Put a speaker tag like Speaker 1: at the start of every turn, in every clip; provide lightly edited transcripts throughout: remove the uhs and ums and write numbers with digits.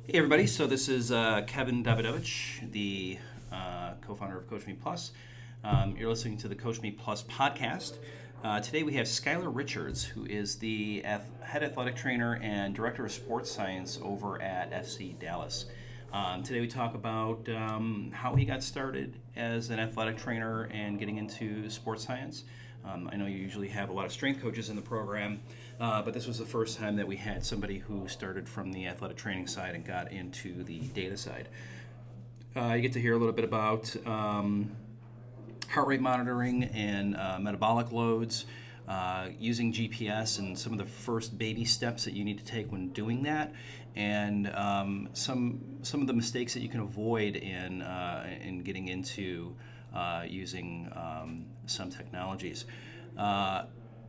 Speaker 1: Hey everybody, so this is Kevin Davidovich, the co-founder of Coach Me Plus. You're listening to the Coach Me Plus podcast. Today we have Skylar Richards, who is the head athletic trainer and director of sports science over at FC Dallas. Today we talk about how he got started as an athletic trainer and getting into sports science. I know you usually have a lot of strength coaches in the program, but this was the first time that we had somebody who started from the athletic training side and got into the data side. You get to hear a little bit about heart rate monitoring and metabolic loads, using GPS and some of the first baby steps that you need to take when doing that, and some of the mistakes that you can avoid in getting into using some technologies.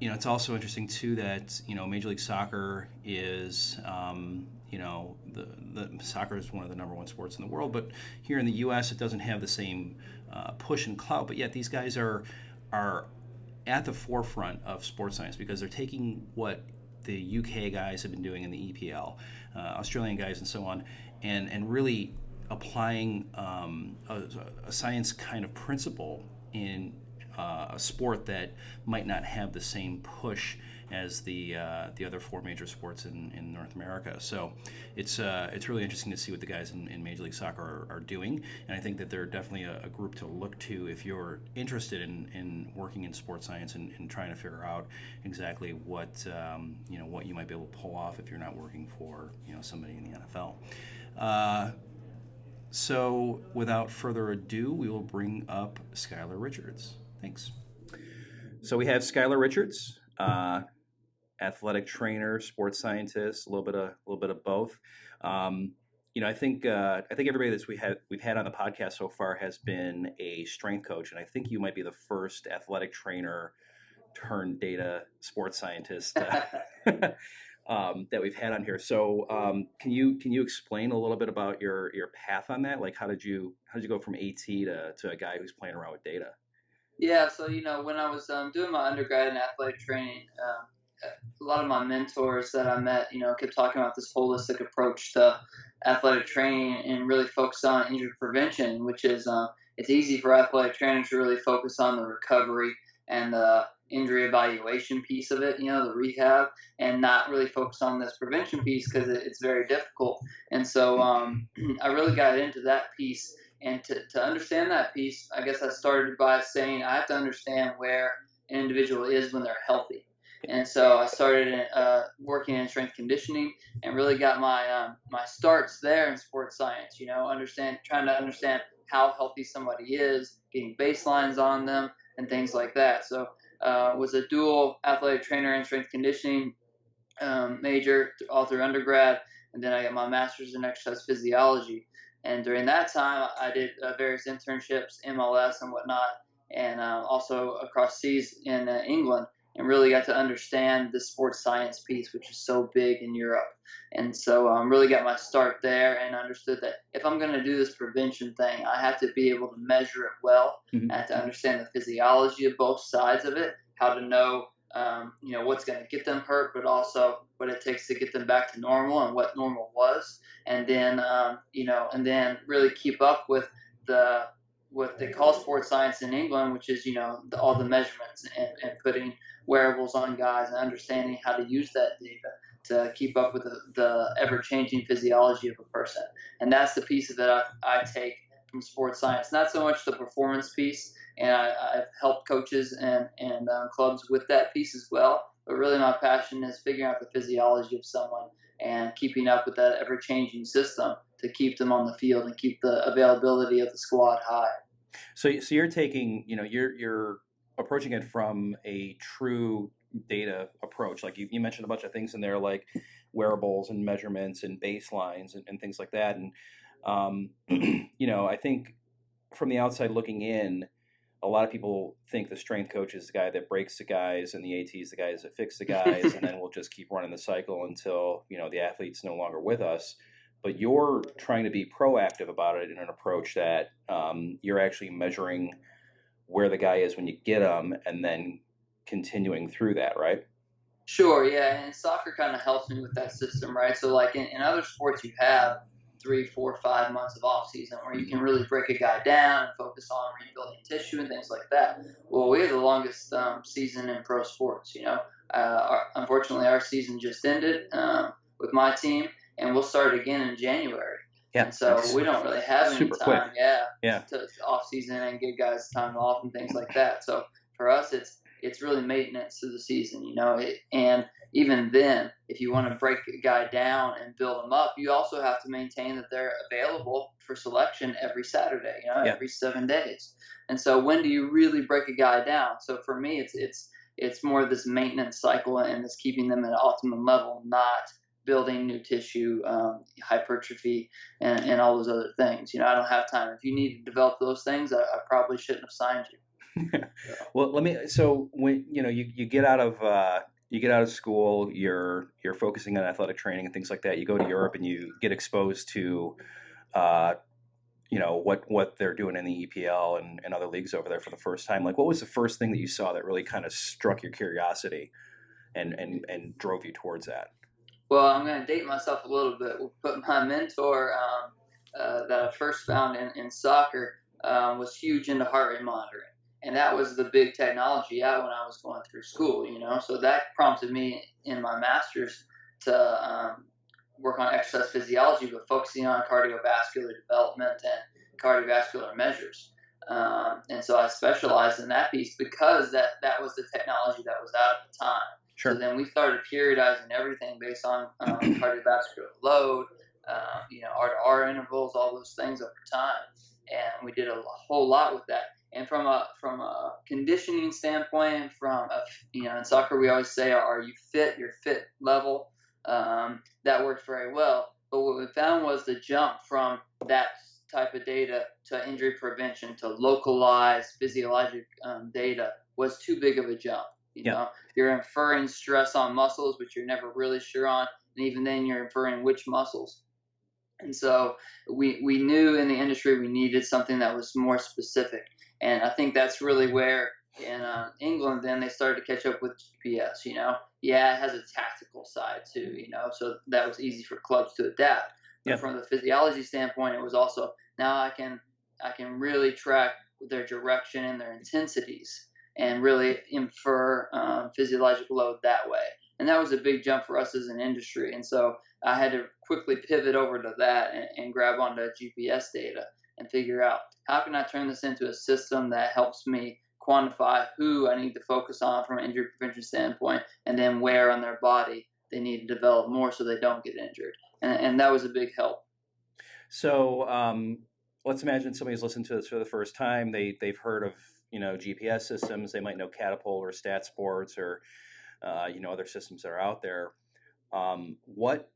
Speaker 1: It's also interesting too that Major League Soccer is the soccer is one of the number one sports in the world, but here in the U.S. it doesn't have the same push and clout. But yet these guys are at the forefront of sports science because they're taking what the UK guys have been doing in the EPL, Australian guys, and so on, and really applying a science kind of principle in a sport that might not have the same push as the other four major sports in North America. So it's really interesting to see what the guys in Major League Soccer are doing, and I think that they're definitely a group to look to if you're interested in working in sports science and trying to figure out exactly what what you might be able to pull off if you're not working for somebody in the NFL. So without further ado, we will bring up Skylar Richards. Thanks. So we have Skylar Richards, athletic trainer, sports scientist, a little bit of both. I think everybody that we've had on the podcast so far has been a strength coach, and I think you might be the first athletic trainer turned data sports scientist that we've had on here. So can you explain a little bit about your path on that? Like how did you go from AT to a guy who's playing around with data?
Speaker 2: Yeah, so when I was doing my undergrad in athletic training, a lot of my mentors that I met, kept talking about this holistic approach to athletic training and really focus on injury prevention, which is it's easy for athletic trainers to really focus on the recovery and the injury evaluation piece of it, the rehab, and not really focus on this prevention piece because it's very difficult. And so I really got into that piece. And to understand that piece, I guess I started by saying I have to understand where an individual is when they're healthy. And so I started working in strength conditioning and really got my starts there in sports science. Trying to understand how healthy somebody is, getting baselines on them, and things like that. So was a dual athletic trainer in strength conditioning major all through undergrad, and then I got my master's in exercise physiology. And during that time, I did various internships, MLS and whatnot, and also across seas in England, and really got to understand the sports science piece, which is so big in Europe. And so really got my start there and understood that if I'm going to do this prevention thing, I have to be able to measure it well.
Speaker 1: Mm-hmm.
Speaker 2: I have to understand the physiology of both sides of it, how to know what's going to get them hurt, but also what it takes to get them back to normal and what normal was. And then, and then really keep up with what they call sports science in England, which is, all the measurements and putting wearables on guys and understanding how to use that data to keep up with the ever-changing physiology of a person. And that's the piece of it I take from sports science, not so much the performance piece. And I've helped coaches and clubs with that piece as well. But really my passion is figuring out the physiology of someone and keeping up with that ever-changing system to keep them on the field and keep the availability of the squad high.
Speaker 1: So you're taking, you're approaching it from a true data approach. Like you mentioned a bunch of things in there, like wearables and measurements and baselines and things like that. And, I think from the outside looking in, a lot of people think the strength coach is the guy that breaks the guys and the AT is the guys that fix the guys, and then we'll just keep running the cycle until, the athlete's no longer with us. But you're trying to be proactive about it in an approach that you're actually measuring where the guy is when you get him and then continuing through that, right?
Speaker 2: Sure, yeah, and soccer kind of helps me with that system, right? So, like in other sports, you have 3, 4, 5 months of off season where you can really break a guy down and focus on rebuilding tissue and things like that. Well, we had the longest season in pro sports. Unfortunately, our season just ended with my team, and we'll start again in January.
Speaker 1: Yeah.
Speaker 2: And so we don't really have any
Speaker 1: super
Speaker 2: time,
Speaker 1: quick.
Speaker 2: to off season and give guys time off and things like that. So for us, it's really maintenance to the season, and even then, if you want to break a guy down and build them up, you also have to maintain that they're available for selection every Saturday, every 7 days. And so when do you really break a guy down? So for me, it's more this maintenance cycle and this keeping them at an optimum level, not building new tissue, hypertrophy, and all those other things. I don't have time. If you need to develop those things, I probably shouldn't have signed you.
Speaker 1: Well, so when you get out of school, you're focusing on athletic training and things like that. You go to Europe and you get exposed to what they're doing in the EPL and other leagues over there for the first time. Like, what was the first thing that you saw that really kind of struck your curiosity and drove you towards that?
Speaker 2: Well, I'm going to date myself a little bit, but my mentor that I first found in soccer was huge into heart rate monitoring. And that was the big technology when I was going through school, So that prompted me in my master's to work on exercise physiology, but focusing on cardiovascular development and cardiovascular measures. And so I specialized in that piece because that was the technology that was out at the time.
Speaker 1: Sure.
Speaker 2: So then we started periodizing everything based on cardiovascular load, R-to-R intervals, all those things over time. And we did a whole lot with that. And from a conditioning standpoint, in soccer we always say, are you fit? Your fit level. That worked very well. But what we found was the jump from that type of data to injury prevention to localized physiologic data was too big of a jump. You're inferring stress on muscles, which you're never really sure on, and even then you're inferring which muscles. And so we knew in the industry we needed something that was more specific. And I think that's really where in England then they started to catch up with GPS. It has a tactical side too. So that was easy for clubs to adapt. But from the physiology standpoint, it was also now I can really track their direction and their intensities and really infer physiological load that way. And that was a big jump for us as an industry. And so I had to quickly pivot over to that and grab onto GPS data and figure out how can I turn this into a system that helps me quantify who I need to focus on from an injury prevention standpoint, and then where on their body they need to develop more so they don't get injured. And that was a big help.
Speaker 1: So let's imagine somebody's listening to this for the first time. They've heard of GPS systems. They might know Catapult or Stat Sports or other systems that are out there. What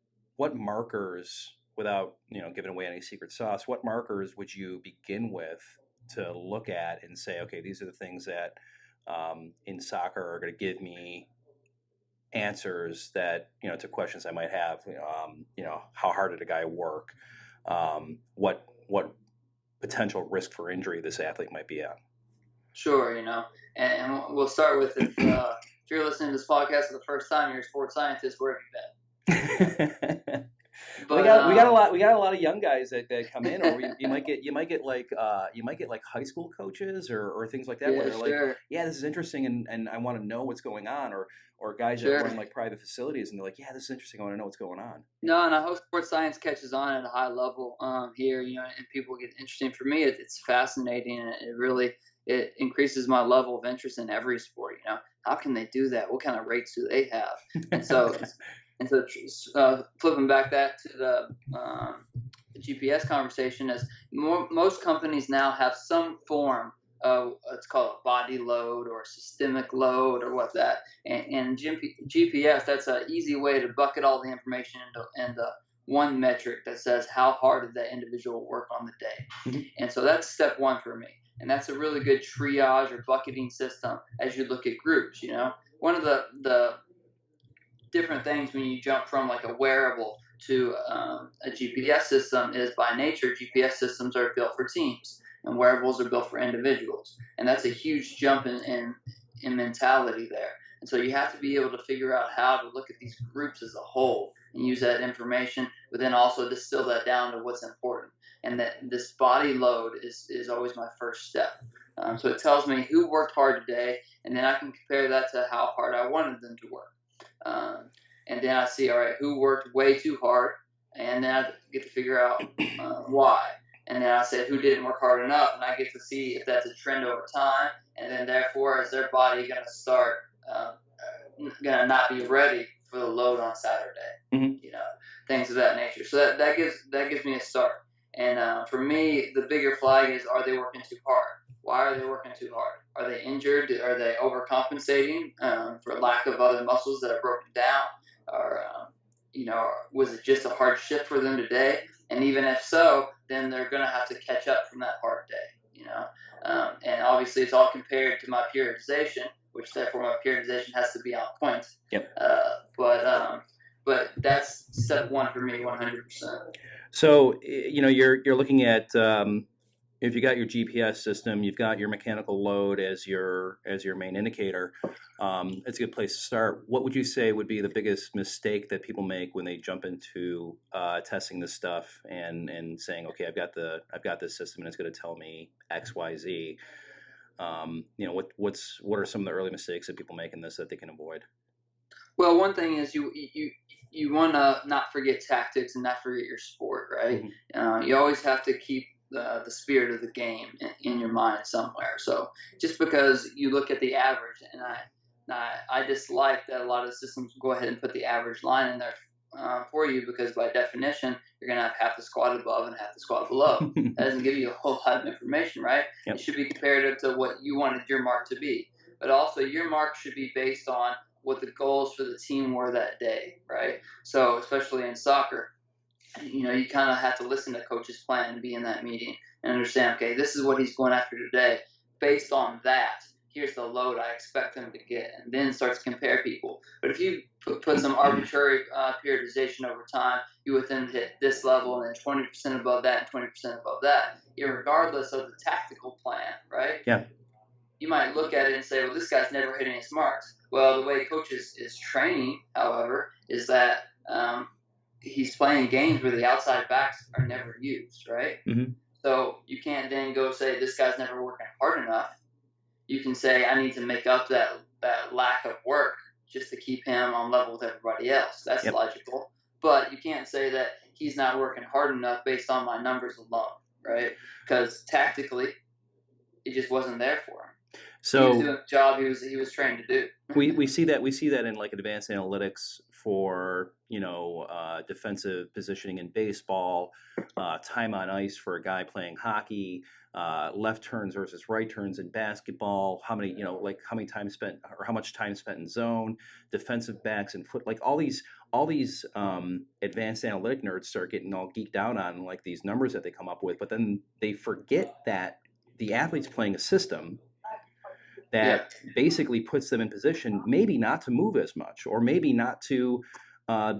Speaker 1: markers, without giving away any secret sauce, what markers would you begin with to look at and say, okay, these are the things that in soccer are going to give me answers that to questions I might have. How hard did a guy work? What potential risk for injury this athlete might be at?
Speaker 2: Sure, and we'll start with if you're listening to this podcast for the first time, you're a sports scientist, where have you been?
Speaker 1: But, we got a lot of young guys that come in, or you might get like high school coaches or things like that, where they're like, yeah, this is interesting, and I want to know what's going on, or guys that run like private facilities, and they're like, yeah, this is interesting, I want to know what's going on.
Speaker 2: No, and I hope sports science catches on at a high level here, and people get interesting. For me, it's fascinating, and it increases my level of interest in every sport. How can they do that? What kind of rates do they have? And so. And so flipping back that to the GPS conversation is most companies now have some form of it's called a body load or systemic load or what that. And GPS, that's an easy way to bucket all the information into one metric that says how hard did that individual work on the day. Mm-hmm. And so that's step one for me. And that's a really good triage or bucketing system as you look at groups. One of the different things when you jump from like a wearable to a GPS system is by nature, GPS systems are built for teams and wearables are built for individuals. And that's a huge jump in mentality there. And so you have to be able to figure out how to look at these groups as a whole and use that information but then also distill that down to what's important. And that this body load is always my first step. So it tells me who worked hard today, and then I can compare that to how hard I wanted them to work. And then I see, all right, who worked way too hard, and then I get to figure out why. And then I say who didn't work hard enough, and I get to see if that's a trend over time. And then therefore, is their body going to start going to not be ready for the load on Saturday? Things of that nature. So that gives me a start. And for me, the bigger flag is, are they working too hard? Why are they working too hard? Are they injured? Are they overcompensating for lack of other muscles that are broken down? Or was it just a hard shift for them today? And even if so, then they're going to have to catch up from that hard day. And obviously it's all compared to my periodization, which therefore my periodization has to be on point.
Speaker 1: Yep.
Speaker 2: But that's step one for me, 100%.
Speaker 1: So you're looking at if you got your GPS system, you've got your mechanical load as your main indicator. It's a good place to start. What would you say would be the biggest mistake that people make when they jump into testing this stuff and saying, okay, I've got this system and it's going to tell me X, Y, Z. What are some of the early mistakes that people make in this that they can avoid?
Speaker 2: Well, one thing is you want to not forget tactics and not forget your sport, right? Mm-hmm. You always have to keep the spirit of the game in your mind somewhere. So just because you look at the average, and I dislike that a lot of systems go ahead and put the average line in there for you, because by definition you're going to have half the squad above and half the squad below. That doesn't give you a whole lot of information, right? Yep. It should be comparative to what you wanted your mark to be, but also your mark should be based on what the goals for the team were that day, right? So especially in soccer, you kind of have to listen to coach's plan and be in that meeting and understand, okay, this is what he's going after today. Based on that, here's the load I expect him to get, and then start to compare people. But if you put some arbitrary periodization over time, you would then hit this level and then 20% above that and 20% above that, regardless of the tactical plan, right?
Speaker 1: Yeah.
Speaker 2: You might look at it and say, well, this guy's never hitting his marks. Well, the way coach is training, however, is that he's playing games where the outside backs are never used, right? Mm-hmm. So you can't then go say this guy's never working hard enough. You can say I need to make up that lack of work just to keep him on level with everybody else. That's logical. But you can't say that he's not working hard enough based on my numbers alone, right? Because tactically, it just wasn't there for him.
Speaker 1: So
Speaker 2: he was doing the job he was trained to do.
Speaker 1: we see that in like advanced analytics for defensive positioning in baseball, time on ice for a guy playing hockey, left turns versus right turns in basketball, how much time spent in zone, defensive backs and foot, like all these advanced analytic nerds start getting all geeked out on like these numbers that they come up with, but then they forget that the athlete's playing a system that basically puts them in position maybe not to move as much, or maybe not to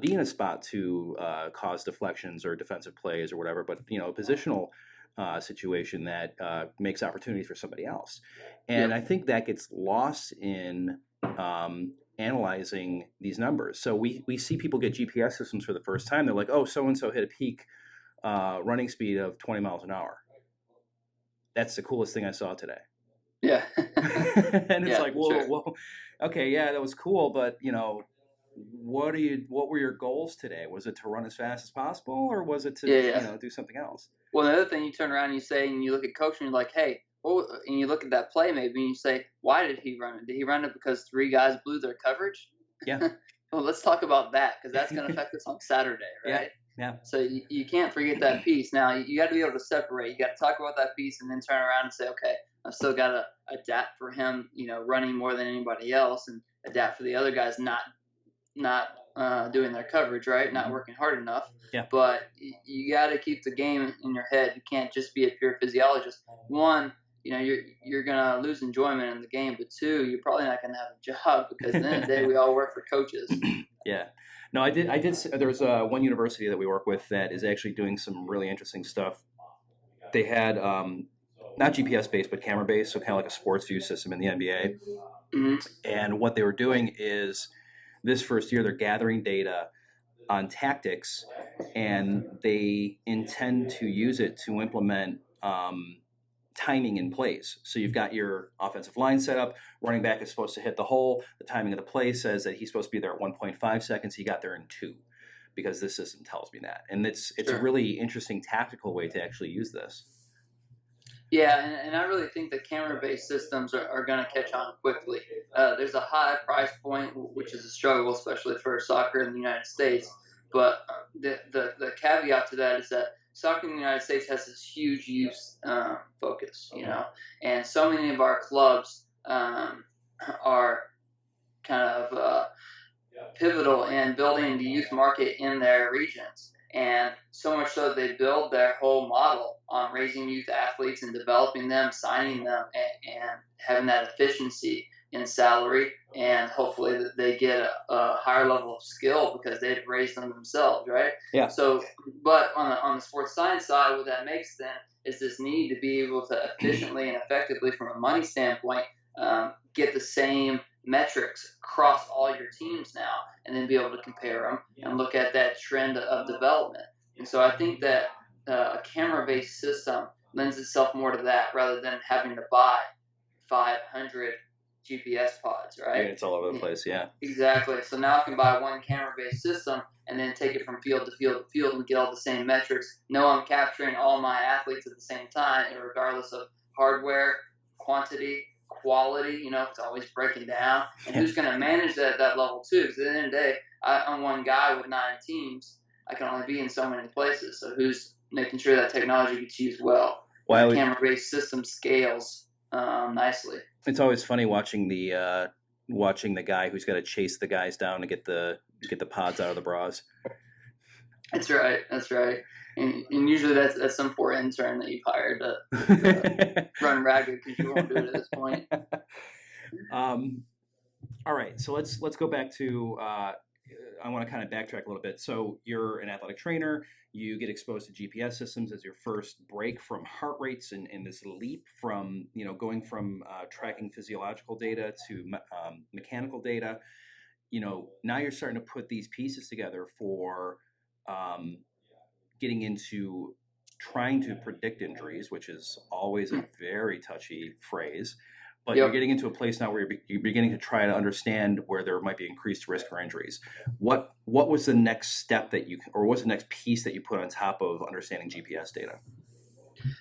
Speaker 1: be in a spot to cause deflections or defensive plays or whatever, but a positional situation that makes opportunities for somebody else. And I think that gets lost in analyzing these numbers. So we see people get GPS systems for the first time. They're like, oh, so-and-so hit a peak running speed of 20 miles an hour. That's the coolest thing I saw today.
Speaker 2: Yeah.
Speaker 1: And it's like, whoa, okay, yeah, that was cool, but what were your goals today? Was it to run as fast as possible, or was it to do something else?
Speaker 2: Well, the other thing, you turn around and you say, and you look at coach and you're like, hey, and you look at that play maybe and you say, why did he run it? Did he run it because 3 guys blew their coverage?
Speaker 1: Yeah.
Speaker 2: Well, let's talk about that, because that's going to affect us on Saturday, right?
Speaker 1: Yeah.
Speaker 2: So you can't forget that piece. Now, you got to be able to separate. You got to talk about that piece and then turn around and say, okay, I've still got to adapt for him, running more than anybody else, and adapt for the other guys not doing their coverage, right? Not working hard enough.
Speaker 1: Yeah.
Speaker 2: But you got to keep the game in your head. You can't just be a pure physiologist. One, you're gonna lose enjoyment in the game, but 2, you're probably not gonna have a job, because at the end of the day, we all work for coaches.
Speaker 1: Yeah. No, I did. There's one university that we work with that is actually doing some really interesting stuff. They had not GPS based, but camera based, so kind of like a sports view system in the NBA.
Speaker 2: Mm-hmm.
Speaker 1: And what they were doing is, this first year, they're gathering data on tactics, and they intend to use it to implement timing in plays. So you've got your offensive line set up. Running back is supposed to hit the hole. The timing of the play says that he's supposed to be there at 1.5 seconds. He got there in 2, because this system tells me that. And it's
Speaker 2: Sure.
Speaker 1: a really interesting tactical way to actually use this.
Speaker 2: Yeah, and I really think the camera-based systems are going to catch on quickly. There's a high price point, which is a struggle, especially for soccer in the United States. But the caveat to that is that soccer in the United States has this huge youth focus, and so many of our clubs are kind of pivotal in building the youth market in their regions. And so much so they build their whole model on raising youth athletes and developing them, signing them, and having that efficiency in salary. And hopefully that they get a higher level of skill because they've raised them themselves, right?
Speaker 1: Yeah.
Speaker 2: So, but on the sports science side, what that makes then is this need to be able to efficiently and effectively, from a money standpoint, get the same metrics across all your teams now, and then be able to compare them and look at that trend of development. And so I think that a camera-based system lends itself more to that, rather than having to buy 500 GPS pods, right?
Speaker 1: Yeah, it's all over the place, yeah.
Speaker 2: Exactly. So now I can buy one camera-based system and then take it from field to field to field and get all the same metrics. Know I'm capturing all my athletes at the same time, regardless of hardware, quantity, quality. It's always breaking down. And who's going to manage that at that level too? Because at the end of the day, I'm one guy with 9 teams. I can only be in so many places. So who's making sure that technology gets used well? The camera-based system scales nicely.
Speaker 1: It's always funny watching the guy who's got to chase the guys down to get the pods out of the bras.
Speaker 2: That's right. And usually that's some poor intern that you've hired to run ragged, because you won't do it at this point.
Speaker 1: All right, so let's go back to. I want to kind of backtrack a little bit. So you're an athletic trainer. You get exposed to GPS systems as your first break from heart rates, and this leap from going from tracking physiological data to mechanical data. Now you're starting to put these pieces together for getting into trying to predict injuries, which is always a very touchy phrase. But You're getting into a place now where you're beginning to try to understand where there might be increased risk for injuries. What was the next step or what's the next piece that you put on top of understanding GPS data?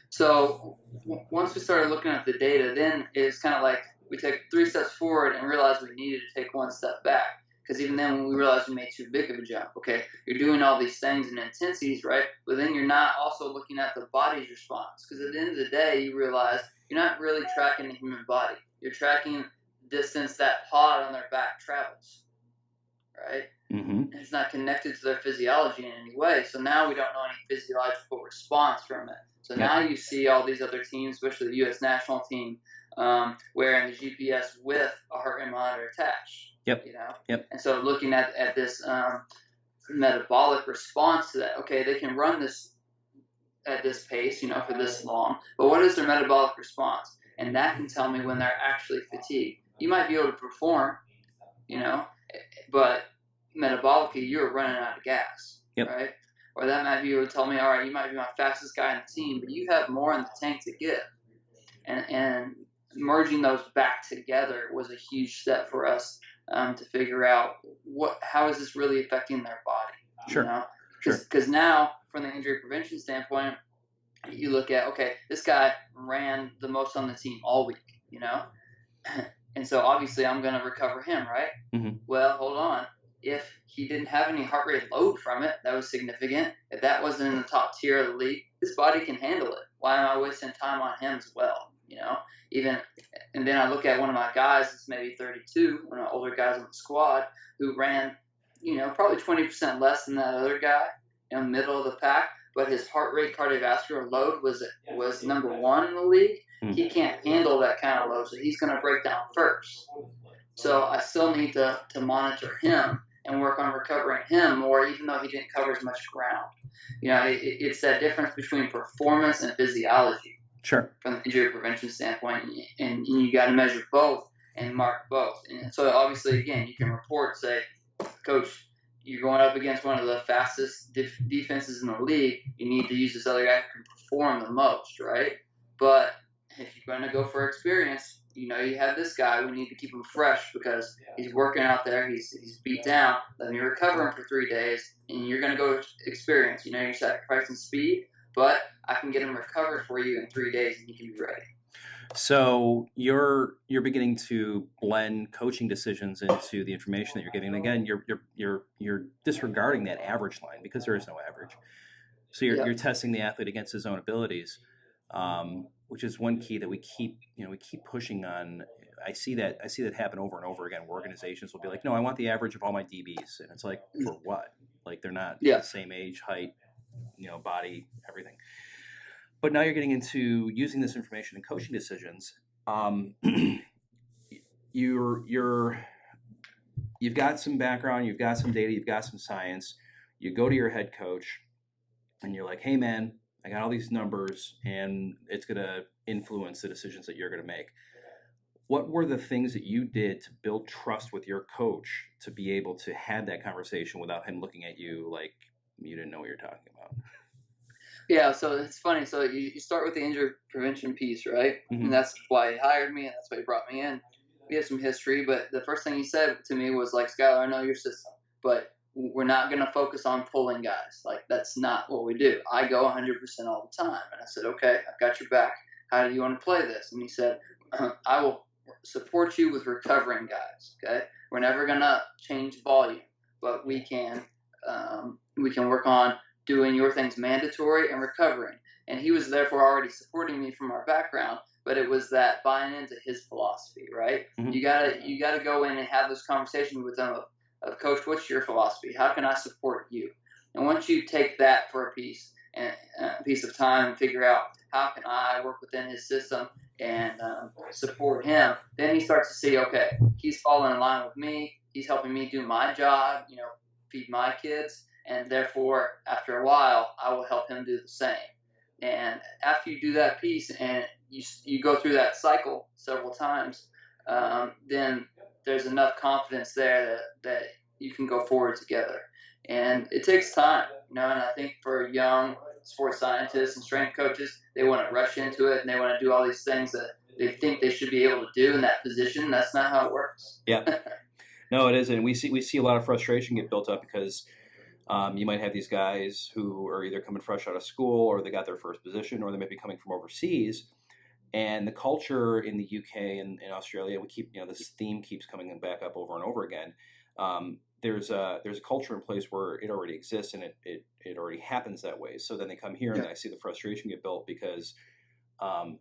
Speaker 2: So once we started looking at the data, then it's kind of like we take 3 steps forward and realized we needed to take 1 step back. Because even then, when we realized we made too big of a jump, okay, you're doing all these things and intensities, right? But then you're not also looking at the body's response. Because at the end of the day, you realize you're not really tracking the human body. You're tracking distance that pod on their back travels, right?
Speaker 1: Mm-hmm.
Speaker 2: It's not connected to their physiology in any way. So now we don't know any physiological response from it. So now you see all these other teams, especially the U.S. national team, wearing the GPS with a heart rate monitor attached.
Speaker 1: Yep.
Speaker 2: And so looking at this metabolic response to that, okay, they can run this at this pace, for this long, but what is their metabolic response? And that can tell me when they're actually fatigued. You might be able to perform, but metabolically you're running out of gas, right? Or that might be able to tell me, all right, you might be my fastest guy in the team, but you have more in the tank to give. And merging those back together was a huge step for us to figure out how is this really affecting their body.
Speaker 1: Sure.
Speaker 2: Because now, from the injury prevention standpoint, you look at, okay, this guy ran the most on the team all week, and so obviously I'm going to recover him, right?
Speaker 1: Mm-hmm.
Speaker 2: Well, hold on. If he didn't have any heart rate load from it, that was significant. If that wasn't in the top tier of the league, his body can handle it. Why am I wasting time on him as well? And then I look at one of my guys that's maybe 32, one of the older guys on the squad, who ran, probably 20% less than that other guy, middle of the pack, but his heart rate cardiovascular load was number 1 in the league. Mm-hmm. He can't handle that kind of load, so he's going to break down first. So I still need to monitor him and work on recovering him more, even though he didn't cover as much ground. It's that difference between performance and physiology.
Speaker 1: Sure.
Speaker 2: From the injury prevention standpoint, and you got to measure both and mark both. And so obviously, again, you can report, say, Coach, you're going up against one of the fastest defenses in the league. You need to use this other guy who can perform the most, right? But if you're going to go for experience, you have this guy. We need to keep him fresh because he's working out there. He's beat down. Let me recover him for 3 days, and you're going to go experience. You're sacrificing speed, but I can get him recovered for you in 3 days, and he can be ready.
Speaker 1: So you're beginning to blend coaching decisions into the information that you're giving. And again, you're disregarding that average line because there is no average. So you're testing the athlete against his own abilities, which is one key that we keep pushing on. I see that happen over and over again, where organizations will be like, no, I want the average of all my DBs, and it's like, for what? Like, they're not the same age, height, body, everything. But now you're getting into using this information in coaching decisions. You've got some background, you've got some data, you've got some science. You go to your head coach, and you're like, hey man, I got all these numbers, and it's going to influence the decisions that you're going to make. What were the things that you did to build trust with your coach to be able to have that conversation without him looking at you like you didn't know what you're talking about?
Speaker 2: Yeah, so it's funny. So you start with the injury prevention piece, right? Mm-hmm. And that's why he hired me, and that's why he brought me in. We have some history, but the first thing he said to me was like, Skylar, I know your system, but we're not going to focus on pulling guys. Like, that's not what we do. I go 100% all the time. And I said, okay, I've got your back. How do you want to play this? And he said, I will support you with recovering guys, okay? We're never going to change volume, but we can work on doing your things mandatory and recovering. And he was therefore already supporting me from our background, but it was that buying into his philosophy, right? Mm-hmm. You gotta go in and have this conversation with them of Coach, what's your philosophy? How can I support you? And once you take that for a piece of time and figure out how can I work within his system and support him, then he starts to see, okay, he's falling in line with me. He's helping me do my job, feed my kids. And therefore, after a while, I will help him do the same. And after you do that piece and you go through that cycle several times, then there's enough confidence there that you can go forward together. And it takes time, and I think for young sports scientists and strength coaches, they want to rush into it and they want to do all these things that they think they should be able to do in that position. That's not how it works.
Speaker 1: Yeah. No, it isn't. We see a lot of frustration get built up because you might have these guys who are either coming fresh out of school or they got their first position or they might be coming from overseas. And the culture in the UK and in Australia, we keep, this theme keeps coming back up over and over again. There's a culture in place where it already exists and it already happens that way. So then they come here and I see the frustration get built because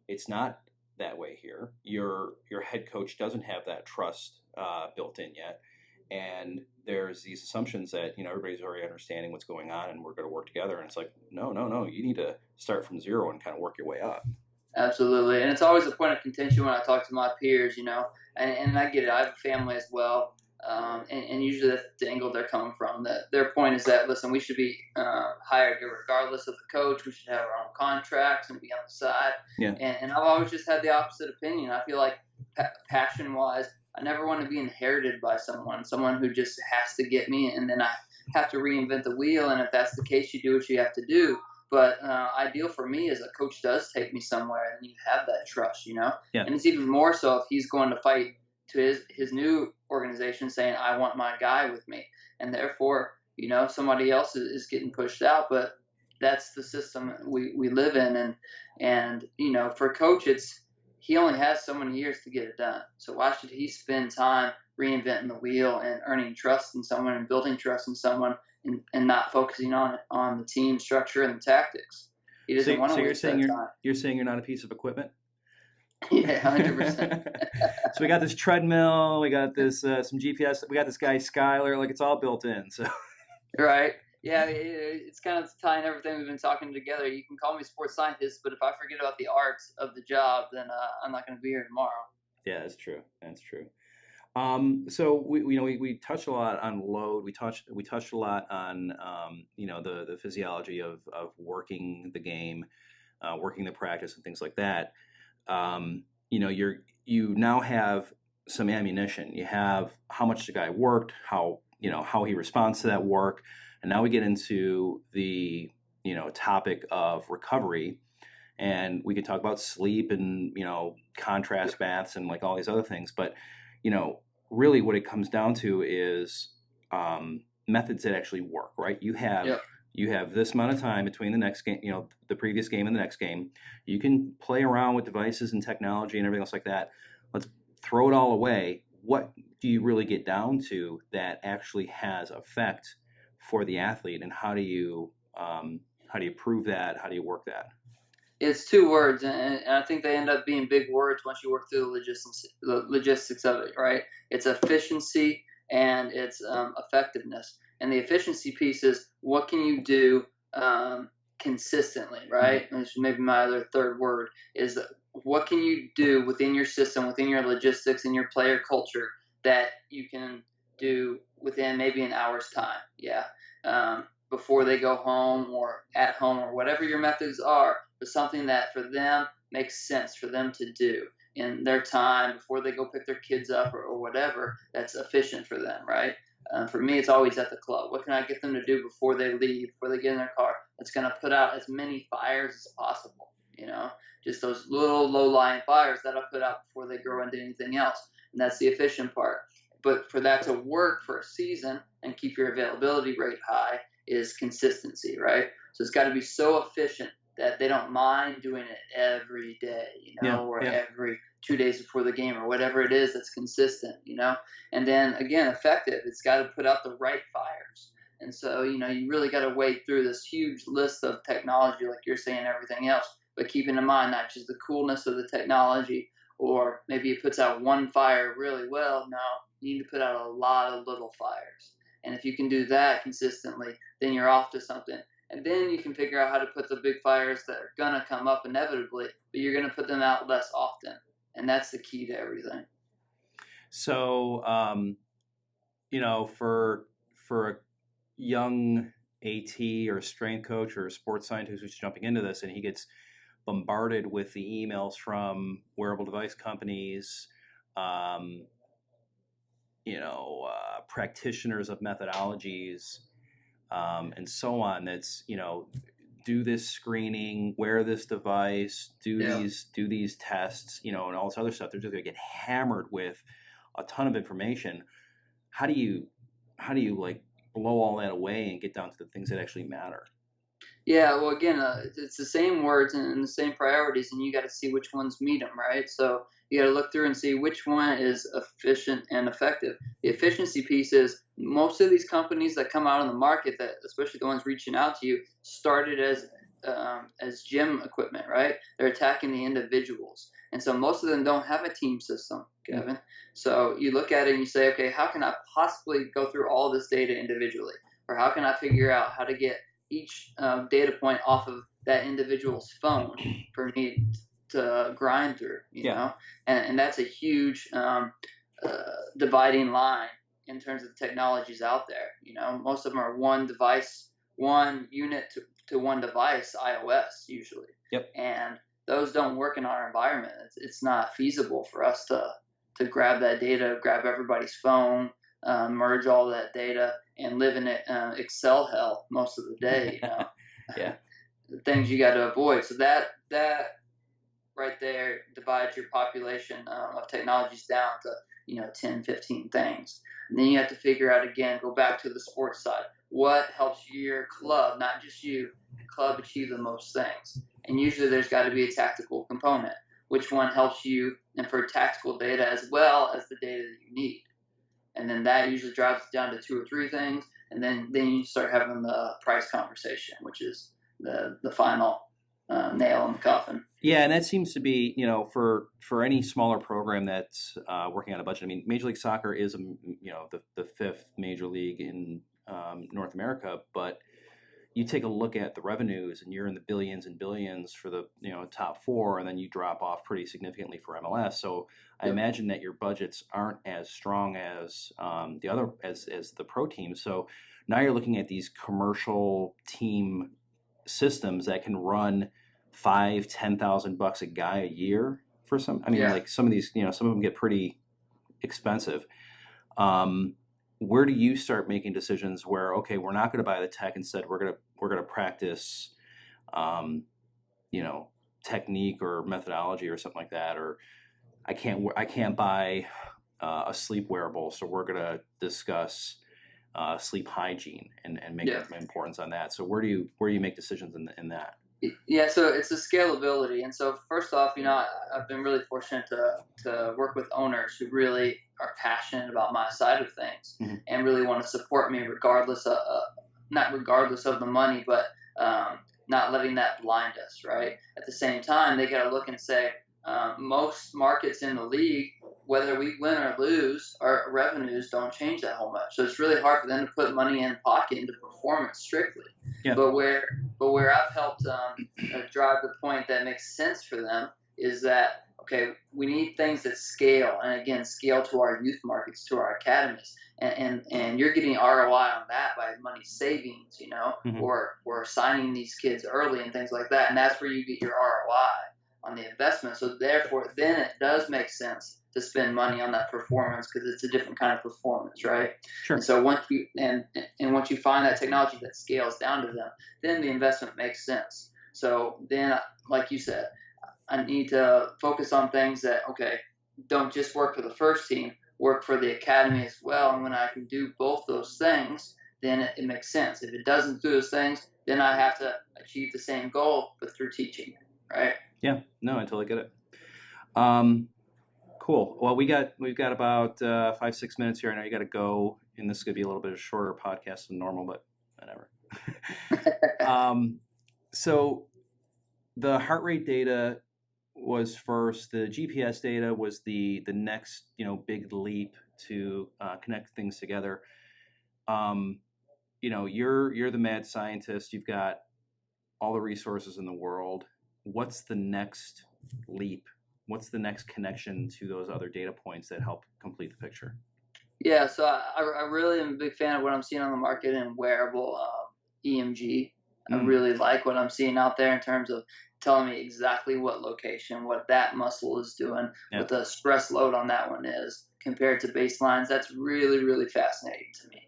Speaker 1: it's not that way here. Your head coach doesn't have that trust built in yet. And there's these assumptions that, everybody's already understanding what's going on and we're going to work together. And it's like, no. You need to start from zero and kind of work your way up.
Speaker 2: Absolutely. And it's always a point of contention when I talk to my peers, and I get it. I have a family as well. And usually that's the angle they're coming from. That their point is that, listen, we should be hired regardless of the coach. We should have our own contracts and be on the side. Yeah. And I've always just had the opposite opinion. I feel like passion-wise, I never want to be inherited by someone who just has to get me, and then I have to reinvent the wheel. And if that's the case, you do what you have to do. But ideal for me is a coach does take me somewhere, and you have that trust, Yeah. And it's even more so if he's going to fight to his new organization saying, I want my guy with me. And therefore, somebody else is getting pushed out. But that's the system we live in. And for a coach, he only has so many years to get it done. So why should he spend time reinventing the wheel and earning trust in someone and building trust in someone and not focusing on the team structure and the tactics? He doesn't want to waste that time.
Speaker 1: You're saying you're not a piece of equipment?
Speaker 2: Yeah, 100%.
Speaker 1: So we got this treadmill, we got this some GPS, we got this guy Skylar, like it's all built in. So
Speaker 2: right. Yeah, it's kind of tying everything we've been talking together. You can call me sports scientist, but if I forget about the arts of the job, then I'm not going to be here tomorrow.
Speaker 1: Yeah, that's true. So we touched a lot on load. We touched a lot on the physiology of working the game, working the practice and things like that. You now have some ammunition. You have how much the guy worked, how how he responds to that work. And now we get into the, topic of recovery, and we could talk about sleep and, contrast baths and like all these other things. But, really what it comes down to is methods that actually work, right? You have this amount of time between the next game, the previous game and the next game. You can play around with devices and technology and everything else like that. Let's throw it all away. What do you really get down to that actually has effect for the athlete, and how do you prove that? How do you work that?
Speaker 2: It's two words, and I think they end up being big words once you work through the logistics of it, right? It's efficiency and it's effectiveness. And the efficiency piece is what can you do consistently, right? And maybe my other third word is what can you do within your system, within your logistics and your player culture that you can do within maybe an hour's time, before they go home or at home or whatever your methods are, but something that for them makes sense for them to do in their time before they go pick their kids up or whatever that's efficient for them, right? For me, it's always at the club. What can I get them to do before they leave, before they get in their car, that's going to put out as many fires as possible, just those little low-lying fires that I'll put out before they grow into anything else. And that's the efficient part. But for that to work for a season and keep your availability rate high is consistency, right? So it's got to be so efficient that they don't mind doing it every day, or every 2 days before the game or whatever it is that's consistent, And then, again, effective. It's got to put out the right fires. And so, you really got to wade through this huge list of technology, like you're saying, everything else, but keeping in mind not just the coolness of the technology, or maybe it puts out one fire really well. No, you need to put out a lot of little fires. And if you can do that consistently, then you're off to something. And then you can figure out how to put the big fires that are going to come up inevitably, but you're going to put them out less often. And that's the key to everything.
Speaker 1: So, for a young AT or strength coach or a sports scientist who's jumping into this, and he gets bombarded with the emails from wearable device companies, practitioners of methodologies, and so on. That's, do this screening, wear this device, do these tests, and all this other stuff. They're just going to get hammered with a ton of information. How do you like blow all that away and get down to the things that actually matter?
Speaker 2: Yeah, well, again, it's the same words and the same priorities, and you got to see which ones meet them, right? So you got to look through and see which one is efficient and effective. The efficiency piece is most of these companies that come out on the market, that especially the ones reaching out to you, started as gym equipment, right? They're attacking the individuals, and so most of them don't have a team system, Kevin. So you look at it and you say, okay, how can I possibly go through all this data individually, or how can I figure out how to get each data point off of that individual's phone for me to grind through, know? And that's a huge dividing line in terms of the technologies out there. Most of them are one device, one unit to one device, iOS usually.
Speaker 1: Yep.
Speaker 2: And those don't work in our environment. It's not feasible for us to grab that data, grab everybody's phone, merge all that data, and live in Excel hell most of the day.
Speaker 1: Yeah.
Speaker 2: The things you got to avoid. So that right there divides your population of technologies down to 10, 15 things. And then you have to figure out, again, go back to the sports side. What helps your club, not just you, the club achieve the most things? And usually there's got to be a tactical component. Which one helps you, and for tactical data as well as the data that you need? And then that usually drives it down to 2 or 3 things, and then you start having the price conversation, which is the final nail in the coffin.
Speaker 1: Yeah, and that seems to be, for any smaller program that's working on a budget. I mean, Major League Soccer is, the 5th major league in North America, but you take a look at the revenues, and you're in the billions and billions for the top 4, and then you drop off pretty significantly for MLS. So I imagine that your budgets aren't as strong as the other as the pro teams. So now you're looking at these commercial team systems that can run $5,000-$10,000 a guy a year for some. I mean, like some of these, some of them get pretty expensive. where do you start making decisions where, okay, we're not going to buy the tech, instead we're going to practice, um, you know, technique or methodology or something like that, or I can't buy a sleep wearable, so we're going to discuss sleep hygiene and make
Speaker 2: Yeah.
Speaker 1: importance on that. So where do you make decisions in that?
Speaker 2: Yeah, so it's the scalability. And so first off, I've been really fortunate to work with owners who really are passionate about my side of things
Speaker 1: Mm-hmm.
Speaker 2: and really want to support me regardless of, not regardless of the money, but not letting that blind us, right? At the same time, they got to look and say, most markets in the league, whether we win or lose, our revenues don't change that whole much. So it's really hard for them to put money in pocket into performance strictly.
Speaker 1: Yeah.
Speaker 2: But where I've helped drive the point that makes sense for them is that, okay, we need things that scale, and again, scale to our youth markets, to our academies, and you're getting ROI on that by money savings,
Speaker 1: Mm-hmm.
Speaker 2: or signing these kids early and things like that, and that's where you get your ROI on the investment. So therefore, then it does make sense to spend money on that performance, because it's a different kind of performance, right?
Speaker 1: Sure.
Speaker 2: And so once you find that technology that scales down to them, then the investment makes sense. So then, like you said, I need to focus on things that, okay, don't just work for the first team, work for the academy as well. And when I can do both those things, then it makes sense. If it doesn't do those things, then I have to achieve the same goal, but through teaching, right?
Speaker 1: Yeah, no, I totally get it. Cool. Well, we've got about 5-6 minutes here. I know you got to go, and this is going to be a little bit of a shorter podcast than normal, but whatever. So the heart rate data was first. The GPS data was the next big leap to connect things together. You're the mad scientist. You've got all the resources in the world. What's the next leap? What's the next connection to those other data points that help complete the picture?
Speaker 2: Yeah, so I really am a big fan of what I'm seeing on the market in wearable EMG. I really like what I'm seeing out there in terms of telling me exactly what location, what that muscle is doing, what the stress load on that one is compared to baselines. That's really, really fascinating to me.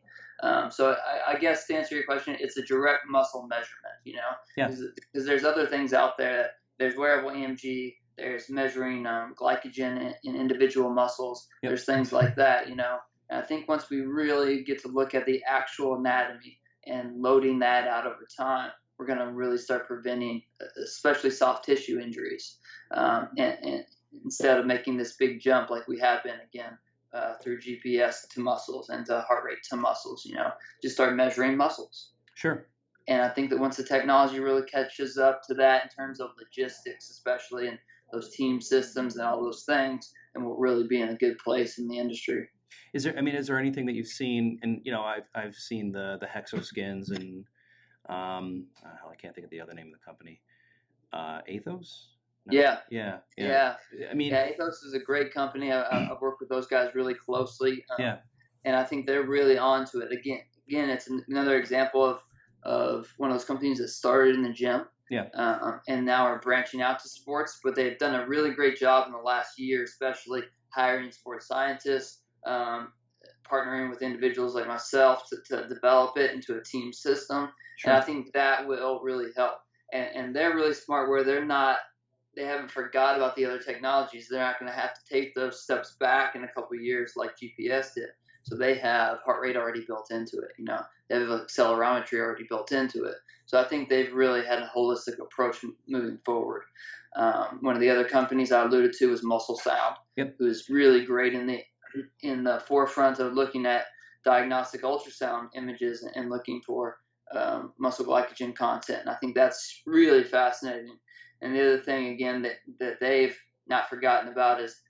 Speaker 2: So I guess to answer your question, it's a direct muscle measurement, because there's other things out there. There's wearable EMG. There's measuring glycogen in individual muscles.
Speaker 1: Yep.
Speaker 2: There's things like that, And I think once we really get to look at the actual anatomy and loading that out over time, we're going to really start preventing, especially soft tissue injuries, and instead of making this big jump like we have been again through GPS to muscles and to heart rate to muscles. Just start measuring muscles.
Speaker 1: Sure.
Speaker 2: And I think that once the technology really catches up to that in terms of logistics, especially, and those team systems and all those things, and we'll really be in a good place in the industry.
Speaker 1: Is there anything that you've seen? And I've seen the Hexoskins, and I can't think of the other name of the company. Athos. No.
Speaker 2: Yeah.
Speaker 1: I mean,
Speaker 2: Athos is a great company. I've worked with those guys really closely.
Speaker 1: Yeah.
Speaker 2: And I think they're really onto it. Again, it's another example of one of those companies that started in the gym.
Speaker 1: Yeah.
Speaker 2: And now are branching out to sports, but they've done a really great job in the last year, especially hiring sports scientists, partnering with individuals like myself to develop it into a team system.
Speaker 1: Sure.
Speaker 2: And I think that will really help. And they're really smart where they haven't forgot about the other technologies. They're not going to have to take those steps back in a couple of years like GPS did. So they have heart rate already built into it. They have accelerometry already built into it. So I think they've really had a holistic approach moving forward. One of the other companies I alluded to was Muscle Sound, who's really great in the forefront of looking at diagnostic ultrasound images and looking for muscle glycogen content. And I think that's really fascinating. And the other thing, again, that they've not forgotten about is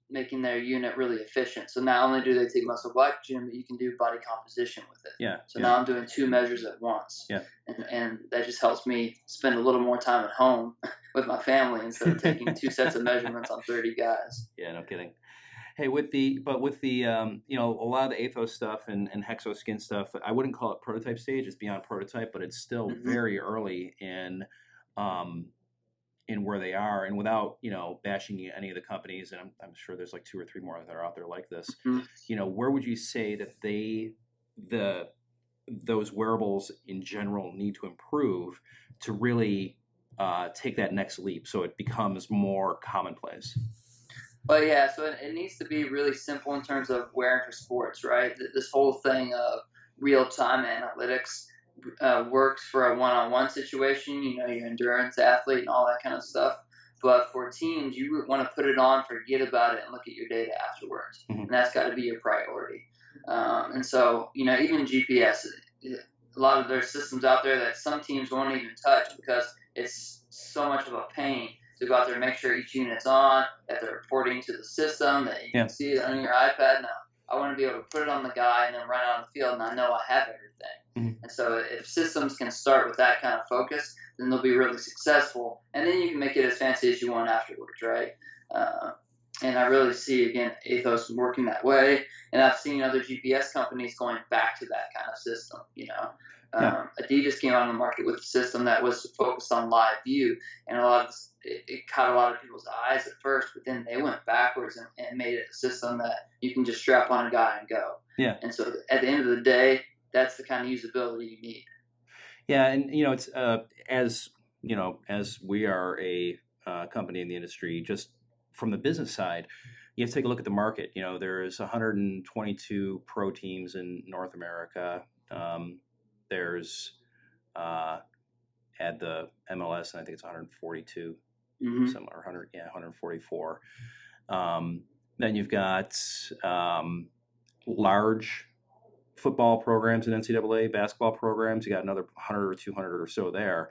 Speaker 2: making their unit really efficient. So not only do they take muscle glycogen, but you can do body composition with it.
Speaker 1: Yeah.
Speaker 2: So now I'm doing 2 measures at once.
Speaker 1: Yeah.
Speaker 2: And that just helps me spend a little more time at home with my family instead of taking 2 sets of measurements on 30 guys.
Speaker 1: Yeah, no kidding. Hey, with the a lot of the Athos stuff and Hexoskin stuff, I wouldn't call it prototype stage. It's beyond prototype, but it's still very early in in where they are, and without bashing any of the companies, and I'm sure there's like 2 or 3 more that are out there like this. Where would you say that those wearables in general need to improve to really take that next leap so it becomes more commonplace?
Speaker 2: But yeah, so it needs to be really simple in terms of wearing for sports, right? This whole thing of real time analytics works for a one on one situation, your endurance athlete and all that kind of stuff. But for teams, you want to put it on, forget about it, and look at your data afterwards.
Speaker 1: Mm-hmm.
Speaker 2: And that's got to be your priority. And so, even GPS, a lot of there's systems out there that some teams won't even touch because it's so much of a pain to go out there and make sure each unit's on, that they're reporting to the system, that you can see it on your iPad. Now, I want to be able to put it on the guy and then run out on the field, and I know I have everything.
Speaker 1: Mm-hmm.
Speaker 2: And so if systems can start with that kind of focus, then they'll be really successful. And then you can make it as fancy as you want afterwards, right? And I really see, again, Athos working that way. And I've seen other GPS companies going back to that kind of system, Adidas came on the market with a system that was focused on live view, and it caught a lot of people's eyes at first, but then they went backwards and made it a system that you can just strap on a guy and go.
Speaker 1: Yeah.
Speaker 2: And so at the end of the day, that's the kind of usability you need.
Speaker 1: Yeah, and it's as we are a company in the industry, just from the business side, you have to take a look at the market. There's 122 pro teams in North America. There's at the MLS, and I think it's 142, similar 144. Then you've got large football programs in NCAA, basketball programs. You got another 100 or 200 or so there.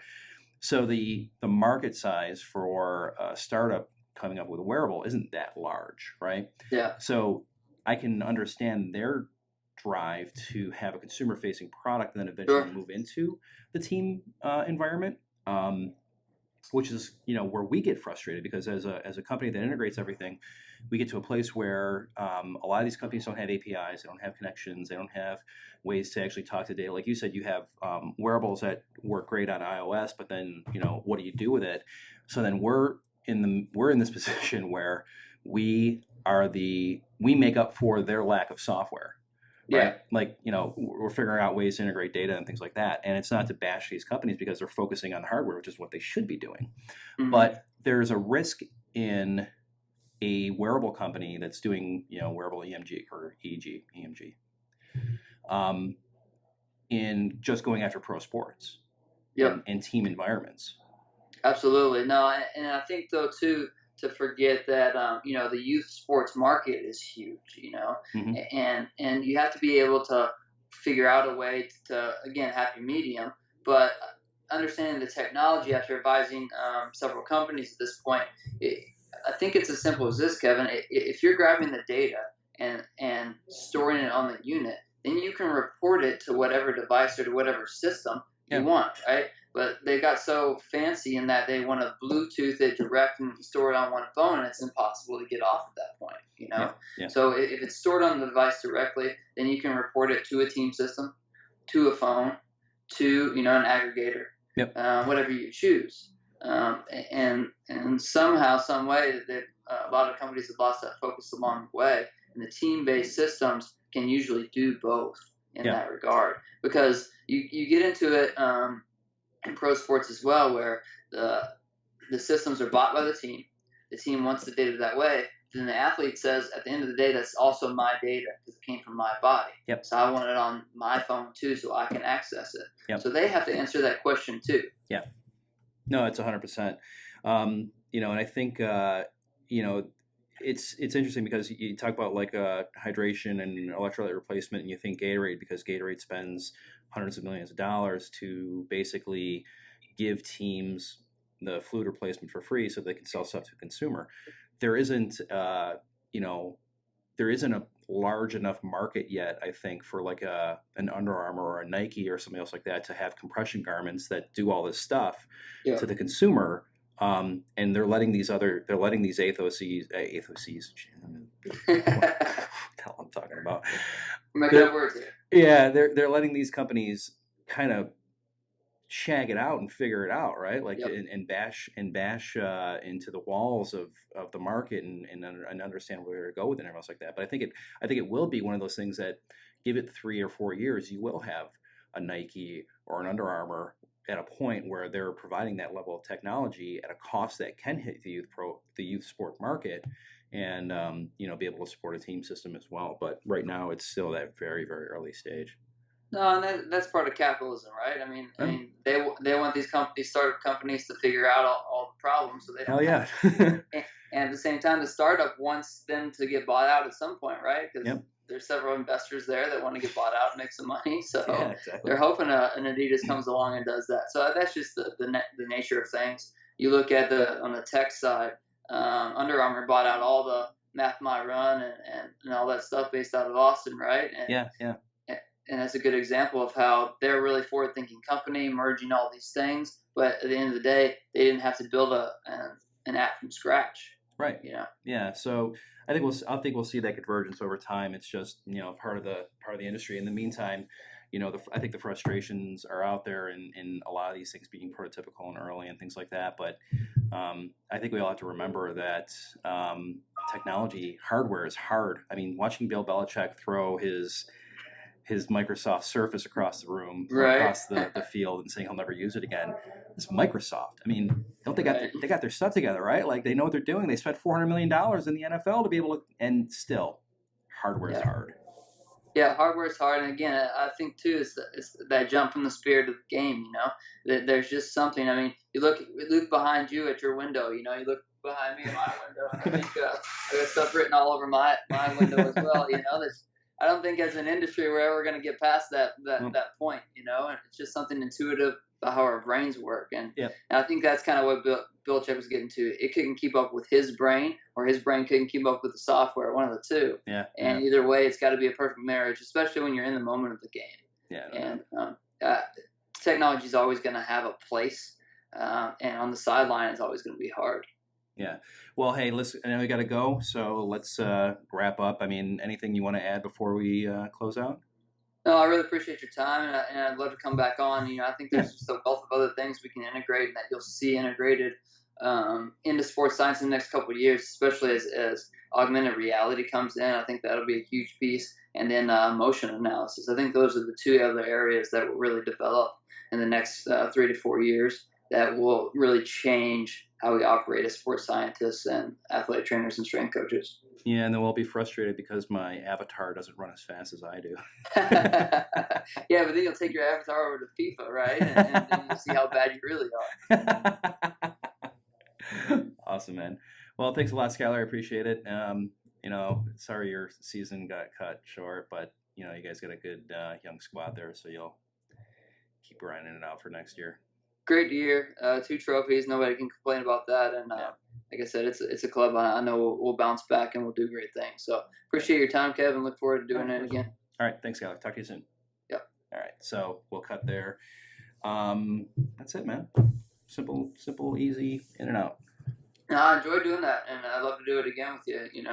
Speaker 1: So the market size for a startup coming up with a wearable isn't that large, right?
Speaker 2: Yeah.
Speaker 1: So I can understand their drive to have a consumer-facing product and then eventually move into the team environment, which is where we get frustrated, because as a company that integrates everything, we get to a place where a lot of these companies don't have APIs, they don't have connections, they don't have ways to actually talk to data. Like you said, you have wearables that work great on iOS, but then what do you do with it? So then we're in this position where we make up for their lack of software. Right?
Speaker 2: Yeah.
Speaker 1: Like, we're figuring out ways to integrate data and things like that. And it's not to bash these companies because they're focusing on the hardware, which is what they should be doing. Mm-hmm. But there's a risk in a wearable company that's doing, wearable EMG or EMG, in just going after pro sports and team environments.
Speaker 2: Absolutely. No, and I think, though, too, to forget that the youth sports market is huge,
Speaker 1: mm-hmm.
Speaker 2: and you have to be able to figure out a way to again, happy medium, but understanding the technology after advising several companies at this point, I think it's as simple as this, Kevin. If you're grabbing the data and storing it on the unit, then you can report it to whatever device or to whatever system you want, right? But they got so fancy in that they want to Bluetooth it direct and store it on one phone, and it's impossible to get off at that point,
Speaker 1: Yeah.
Speaker 2: So if it's stored on the device directly, then you can report it to a team system, to a phone, to an aggregator, whatever you choose. And somehow, some way, that a lot of companies have lost that focus along the way, and the team-based systems can usually do both in that regard, because you get into it in pro sports as well, where the systems are bought by the team wants the data that way, then the athlete says, at the end of the day, that's also my data because it came from my body. So I want it on my phone too, so I can access it. So they have to answer that question too.
Speaker 1: No, it's 100%. And I think it's interesting because you talk about like hydration and electrolyte replacement, and you think Gatorade, because Gatorade spends hundreds of millions of dollars to basically give teams the fluid replacement for free so they can sell stuff to a consumer. There isn't a large enough market yet, I think, for like an Under Armour or a Nike or something else like that to have compression garments that do all this stuff to the consumer. And they're letting these Athoses, what the hell I'm talking about.
Speaker 2: Make up words here.
Speaker 1: Yeah, they're letting these companies kind of shag it out and figure it out, right? Like
Speaker 2: Yep.
Speaker 1: and bash into the walls of the market and understand where to go with it and everything else like that. But I think it will be one of those things that give it 3 or 4 years, you will have a Nike or an Under Armour at a point where they're providing that level of technology at a cost that can hit the youth sport market, and be able to support a team system as well. But right now, it's still that very, very early stage.
Speaker 2: No, and that's part of capitalism, right? I
Speaker 1: Oh,
Speaker 2: mean, they want these companies, startup companies, to figure out all the problems, so they
Speaker 1: hell
Speaker 2: don't have
Speaker 1: yeah.
Speaker 2: to. And at the same time, the startup wants them to get bought out at some point, right? Because
Speaker 1: Yep.
Speaker 2: there's several investors there that want to get bought out and make some money. So
Speaker 1: Yeah, exactly.
Speaker 2: they're hoping an Adidas comes along and does that. So that's just the nature of things. You look at on the tech side, Under Armour bought out all the Math My Run and all that stuff based out of Austin, right?
Speaker 1: Yeah, yeah.
Speaker 2: And that's a good example of how they're a really forward-thinking company, merging all these things. But at the end of the day, they didn't have to build an app from scratch.
Speaker 1: Right.
Speaker 2: You know.
Speaker 1: Yeah. So I think we'll see that convergence over time. It's just part of the industry. In the meantime, I think the frustrations are out there in a lot of these things being prototypical and early and things like that. But I think we all have to remember that technology, hardware is hard. I mean, watching Bill Belichick throw his Microsoft Surface across the room or
Speaker 2: Right.
Speaker 1: across the field and saying he'll never use it again. It's Microsoft. I mean, don't they got their stuff together, right? Like they know what they're doing. They spent $400 million in the NFL to be able to, and still, hardware is hard.
Speaker 2: Yeah, hardware is hard, and again, I think too is that jump from the spirit of the game. That there's just something. I mean, you look behind you at your window. You look behind me at my window. I think I got stuff written all over my window as well. I don't think as an industry we're ever going to get past that point, and it's just something intuitive about how our brains work. And I think that's kind of what Belichick was getting to. It couldn't keep up with his brain, or his brain couldn't keep up with the software, one of the two.
Speaker 1: Yeah.
Speaker 2: And either way, it's got to be a perfect marriage, especially when you're in the moment of the game.
Speaker 1: Yeah.
Speaker 2: And technology is always going to have a place, and on the sideline, it's always going to be hard.
Speaker 1: Yeah. Well, hey, listen, I know we got to go, so let's wrap up. I mean, anything you want to add before we close out?
Speaker 2: No, I really appreciate your time, and I'd love to come back on. I think there's just a wealth of other things we can integrate, and that you'll see integrated into sports science in the next couple of years, especially as augmented reality comes in. I think that'll be a huge piece. And then motion analysis. I think those are the two other areas that will really develop in the next 3 to 4 years that will really change how we operate as sports scientists and athletic trainers and strength coaches.
Speaker 1: Yeah, and then we'll be frustrated because my avatar doesn't run as fast as I do.
Speaker 2: Yeah, but then you'll take your avatar over to FIFA, right? And then you'll see how bad you really
Speaker 1: are. Awesome, man. Well, thanks a lot, Skylar. I appreciate it. Sorry your season got cut short, but you guys got a good young squad there, so you'll keep grinding it out for next year.
Speaker 2: Great year, 2 trophies. Nobody can complain about that. And like I said, it's a club I know we'll bounce back and we'll do great things. So appreciate your time, Kevin. Look forward to doing it again.
Speaker 1: All right, thanks, Skylar. Talk to you soon.
Speaker 2: Yep.
Speaker 1: All right, so we'll cut there. That's it, man. Simple, easy, in and out.
Speaker 2: No, I enjoy doing that, and I'd love to do it again with you.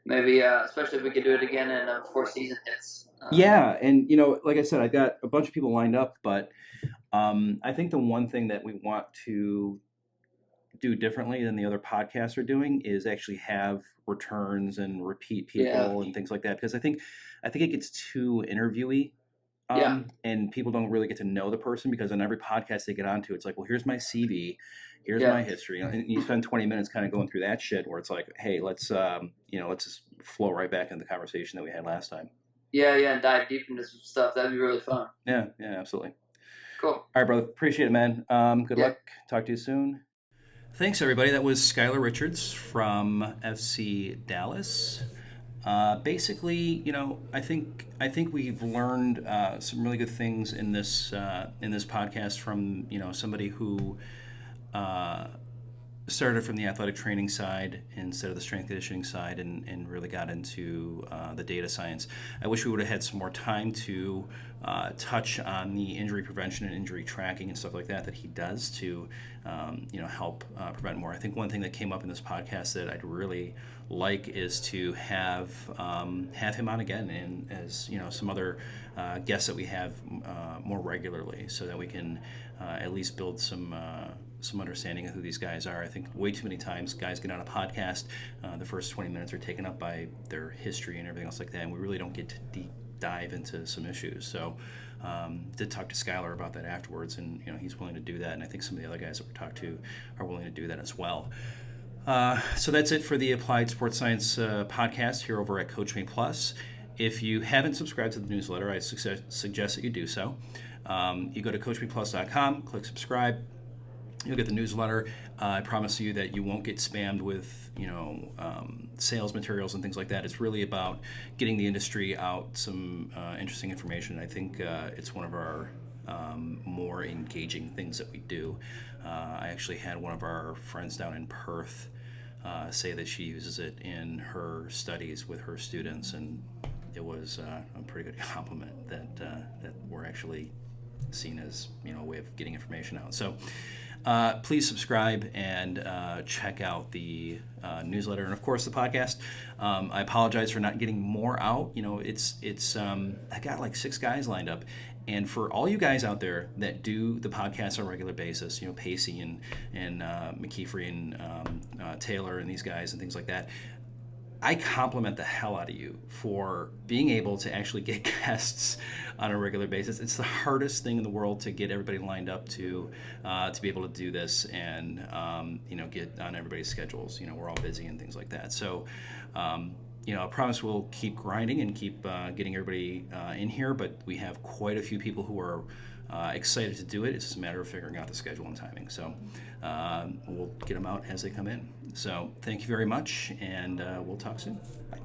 Speaker 2: Maybe especially if we could do it again before season hits.
Speaker 1: Yeah, and like I said, I got a bunch of people lined up, but I think the one thing that we want to do differently than the other podcasts are doing is actually have returns and repeat people and things like that, because I think it gets too interviewee. And people don't really get to know the person, because on every podcast they get onto, it's like, well, here's my CV, here's my history, and you spend 20 minutes kind of going through that shit, where it's like, hey, let's just flow right back into the conversation that we had last time.
Speaker 2: Yeah, and dive deep into some stuff. That'd be really fun.
Speaker 1: Yeah, absolutely.
Speaker 2: Cool.
Speaker 1: All right, brother. Appreciate it, man. Good luck. Talk to you soon. Thanks, everybody. That was Skylar Richards from FC Dallas. Basically, I think we've learned some really good things in this podcast from somebody who started from the athletic training side instead of the strength conditioning side, and really got into the data science. I wish we would have had some more time to touch on the injury prevention and injury tracking and stuff like that he does to help prevent more. I think one thing that came up in this podcast that I'd really like is to have him on again, and as some other guests that we have more regularly, so that we can at least build some understanding of who these guys are. I think way too many times guys get on a podcast, the first 20 minutes are taken up by their history and everything else like that, and we really don't get to deep dive into some issues. So did talk to Skylar about that afterwards, and he's willing to do that, and I think some of the other guys that we talked to are willing to do that as well. So that's it for the Applied Sports Science podcast here over at Coach Me Plus. If you haven't subscribed to the newsletter, I suggest that you do so. You go to CoachMePlus.com, click subscribe. You'll get the newsletter. I promise you that you won't get spammed with sales materials and things like that. It's really about getting the industry out some interesting information. I think it's one of our more engaging things that we do. I actually had one of our friends down in Perth say that she uses it in her studies with her students, and it was a pretty good compliment that we're actually seen as a way of getting information out. So please subscribe and check out the newsletter, and of course the podcast. I apologize for not getting more out. It's I got like 6 guys lined up, and for all you guys out there that do the podcast on a regular basis, Pacey and McKeefrey and Taylor and these guys and things like that, I compliment the hell out of you for being able to actually get guests on a regular basis. It's the hardest thing in the world to get everybody lined up to be able to do this and get on everybody's schedules. We're all busy and things like that. So I promise we'll keep grinding and keep getting everybody in here. But we have quite a few people who are excited to do it. It's just a matter of figuring out the schedule and timing. So we'll get them out as they come in. So thank you very much, and we'll talk soon. Bye.